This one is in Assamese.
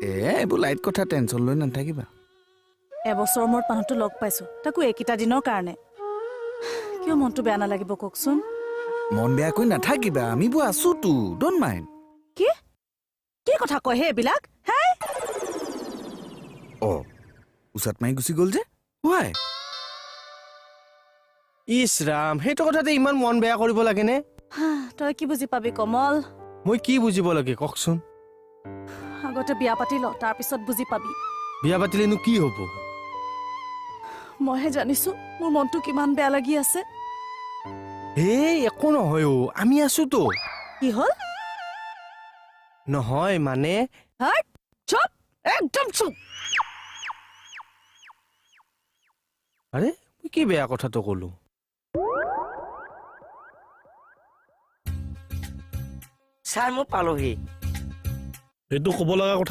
এইবোৰ লাইট কথা টেনশ্যন লৈ নাথাকিবা। এবছৰৰ মূৰত মানুহটো লগ পাইছো, তাকো এইকেইটা দিনৰ কাৰণে। কিয় মনটো বেয়া নালাগিব কওকচোন? মন বেয়াকৈ নাথাকিবা, আমিবোৰ আছোতো, ড'ন্ট মাইণ্ড। কি কি কথা কয় হে এইবিলাক? হে অ উচাত মাৰি গুচি গ'ল যে হোৱাই। ইছ ৰাম, সেইটো কথাতে ইমান মন বেয়া কৰিব লাগেনে? তই কি বুজি পাবি কমল? মই কি বুজিব লাগে কওকচোন? আগতে বিয়া পাতি ল, তাৰপিছত বুজি পাবি। বিয়া পাতিলেনো কি হ'ব? মইহে জানিছো মোৰ মনটো কিমান বেয়া লাগি আছে। হেই একো নহয় অ, আমি আছোতো। কি হ'ল? নহয় মানে চুপ, একদম চুপ। আৰে মই কি বেয়া কথাটো ক'লো? ছাৰ মই পালোহি। এইটো ক'ব লগা কথা